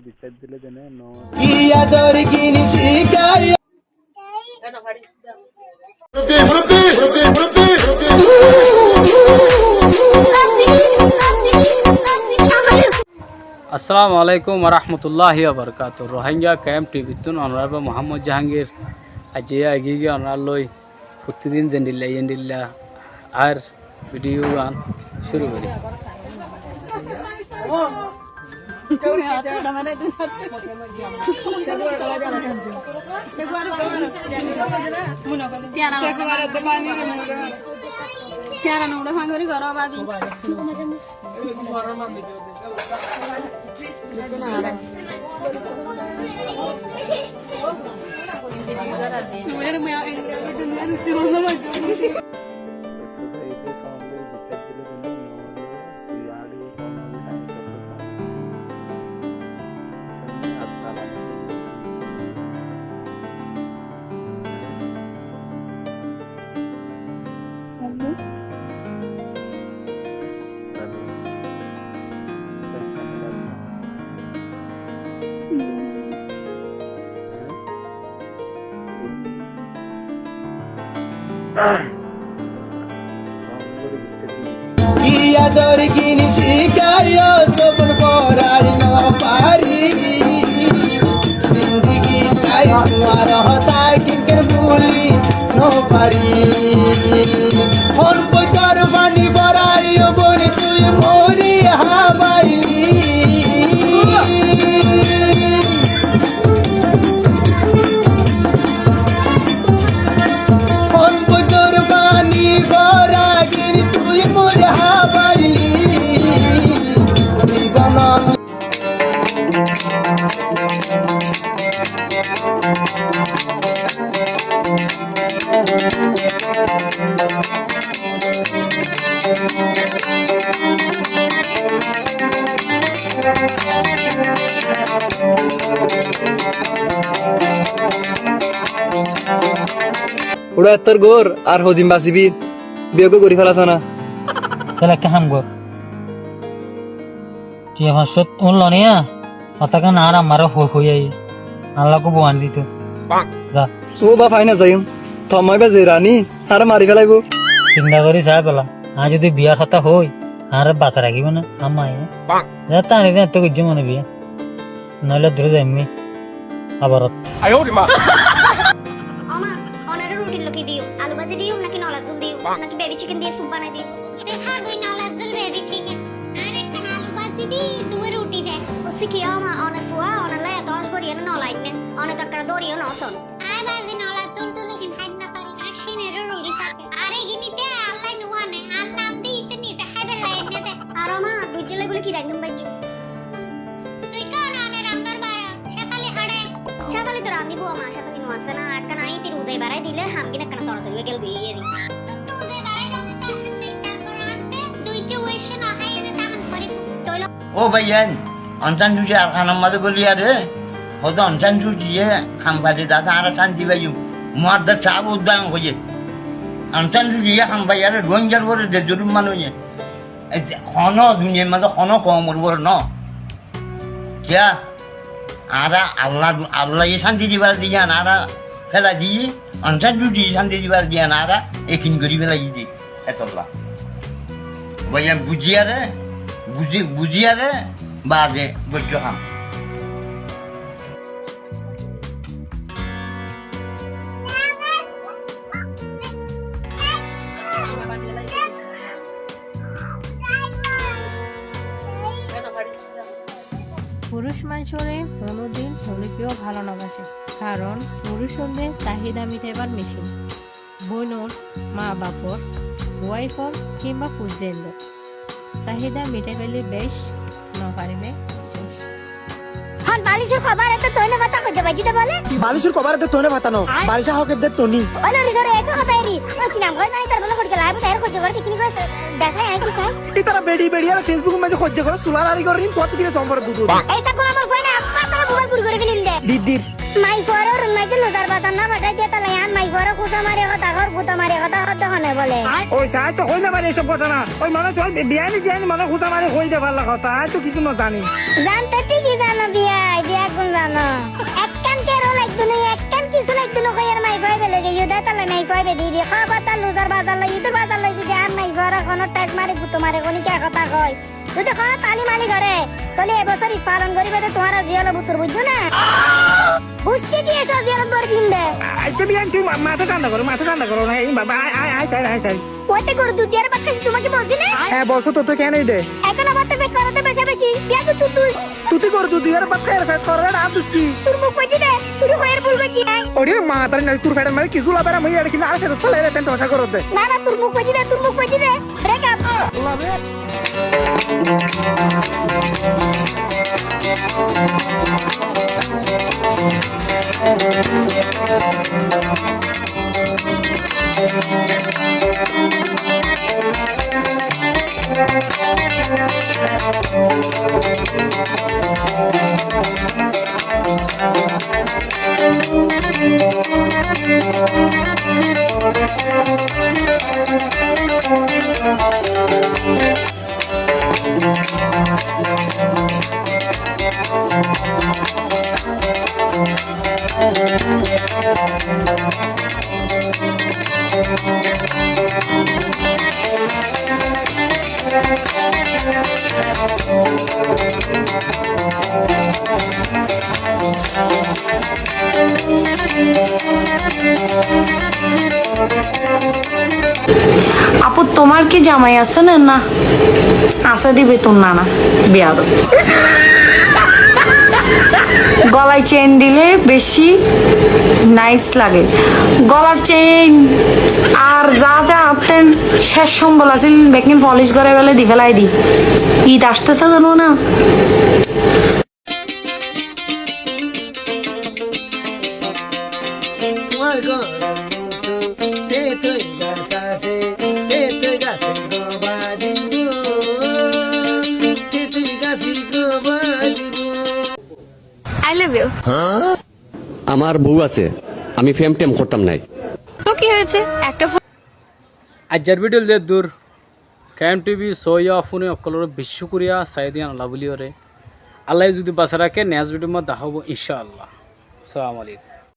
বিচার দিলে দেনে আসসালামু আলাইকুম রহমতুল্লাহি ওয়া রোহিঙ্গা ক্যাম্প টিভিতুন অনারব মোহাম্মদ জাহাঙ্গীর আজিয়া এগিয়ে অনার লই প্রতিদিন জেন্ডিল্লা আর ভিডিও গান শুরু করি Ador gini sikayo sopun porai no pari zindagi life tumhara hota kinker bhuli no pari hon pochar bani barai boni tui mori habaili hon pochar bani barai tui mori habaili ওরা তোর গোর আর হদিম বাসিবি বিয়োগ করি ফেলাছ না তাহলে একটা হাম গো তুই আমার সত উনল নিয়া অতকা না আর আমার হই আল্লাহকে বোয়ান দিত যা ও বা ফাইনা যাইম থমাই বা যে রানী আর মারি ফেলাইব চিন্তা করি চাই পেলা আর যদি বিয়ার কথা হই আর বাঁচা রাখিব না আমায় যা টানি দেন তো কিছু মনে বিয়া নইলে ধরে যাইমি আবার আলু ভাজি দিও নাকি নলা ঝোল দিও নাকি বেবি চিকেন দিয়ে স্যুপ বানাই দিও হ্যাঁ গই নলা ঝোল বেবি চিকেন আর একটা আলু ভাজি দি দুই রুটি দে ওসি কি আমা অনে ফুয়া অনে লে 10 গড়ি না নলাই নে অনে দরকার দড়িও না অসন আই ভাজি নলা ঝোল তো লেকিন হাই না পারি আশিনের রুটি পাকে আরে গিনিতে আল্লাহ নুয়ানে আর নাম দি ইতে নিচে খাইবে লাই নে দে আর আমা বুঝলে গুলো কি রাখুম বাইজু তুই কোন আনে রান্নার বারা সকালে হাড়ে সকালে তো রান্দিবো আমা সকালে নুয়াছে না একটা নাই তি রোজাই বাড়াই দিলে হামগিনা কেন তরতরি গেল বিয়ে রে তো রোজাই বাড়াই দাও তো তারপর আনতে দুই চুয়েছে না খাইয়ে তাহন করে তোইল ও ভাইয়ান অনসান জুজি আর খানাম মাঝে গলি আরে হতো অনসান জুজিয়ে খাম পাতে দাদা আর টান দিবাইম মুয়াদ্দা চাব উদ্দাম হয়ে অনসান জুজিয়ে খাম পাই আরে রোহিঙ্গার বলে যে জরুম মানুষে হন দুনিয়া মানে হন কমর বড় ন কিয়া আরা আল্লাহ আল্লাহ শান্তি দিবার দিয়া আরা ফেলা দিয়ে অনসান জুজি শান্তি দিবার দিয়া আরা একিন করি ফেলা দিয়ে এতলা ভাইয়া বুঝিয়ারে বুঝিয়ারে বাদে বৈজ্য খাম পুরুষ মানুষরে কোনোদিন হলুকেও ভালো নাবাসে কারণ পুরুষ হলে চাহিদা মিটাইবার মেশিন বোনর মা বাপর ওয়াইফর কিংবা ফুজেন্দ্র চাহিদা মিটাই পেলে বেশ নপারিবে হন বালিশের খবর এত তোনে কথা কইতে বাজিতে বলে বালিশের কভার দে তোনে ভাতানো বালিশা হকের দে তোনি ওলে রিজরে এত হতাইরি ও কি নাম কই নাই তার বলে কইতে লাইব তার কইতে করতে কিনি কই দেখাই আই কি চাই ই তারা বেডি বেডি আর ফেসবুক মাঝে খজ্জে করে সুলারি করিন কত দিনে সম্পর্ক দুদু এই তা কোন আমার কই না পাতা মোবাইল পুরি করে ফেলিন দে দিদির মাই ফরর মাই নজর বাতা না বাটাই দে তালে আন মাই ফরর কুতা মারে কথা ঘর কুতা মারে কথা দহনে বলে ওই সাই তো হইতে পারে এসব কথা না ওই মনে চল বিয়ানি বিয়ানি মনে খুঁজা মারে হইতে পারলা কথা আয় তো কিছু না জানি জানতে ঠিকই জানো বিয়া কোন জানো একখান কেরো লাগতো না একখান কিছু লাগতো না কইয়ার মাই কই বেলে গে ইউদা তালা নাই কই বে দি খাবার তা লুজার বাজার লাই ইউদা বাজার লাই যদি আর নাই ঘর কোন টাইট মারে গুতো মারে কোনি কে কথা কই তুই তো খাওয়া তালি মালি করে তলে এবছর পালন করিবে তো তোমার জিয়ালো বুতুর বুঝছো না বুঝতে দিয়েছ জিয়ালো তোর দিন দে আচ্ছা বিয়ান তুই মাথা ঠান্ডা করো না এই বাবা আয় সাই ওইটা করে দুটিয়ার বাচ্চা তোমাকে বলছি না হ্যাঁ বলছো তো কেন দে এখন আবার তো পেট করাতে বেশি বেশি বিয়া তো তুই কর তুই আর বাচ্চা এর ফেট কর আর দুষ্টি তোর মুখ কইছি দে তুই হয়ের ভুল কইছি ওরে মা তার না তোর ফেট মানে কিছু লাবেরা মই আর কি না আর ফেট চলে রে তেন তোসা করো দে না তোর মুখ কইছি দে ব্রেক আপ আপু তোমার কি জামাই আছে না না আছে দিবে তোর নানা বিয়া গলায় চেন দিলে বেশি নাইস লাগে গলার চেন আর যা যা আপনি শেষ সম্বল আছে বেকিং পলিশ করে বেলে দি ফেলাই দি ঈদ আসতেছে জানো না আই লাভ ইউ আমার বউ আছে আমি ফেম টেম করতাম নাই তো কি হয়েছে একটা আজকের ভিডিও যে দূর ক্যাম টিভি সইয়া ফোনে অকলর বেশি শুক্রিয়া সাইদিয়ান আল্লাহ বলিওরে আল্লাহ যদি বাঁচা রাখে নেক্সট ভিডিও মধ্যে দেখাবো ইনশাআল্লাহ আসসালামু আলাইকুম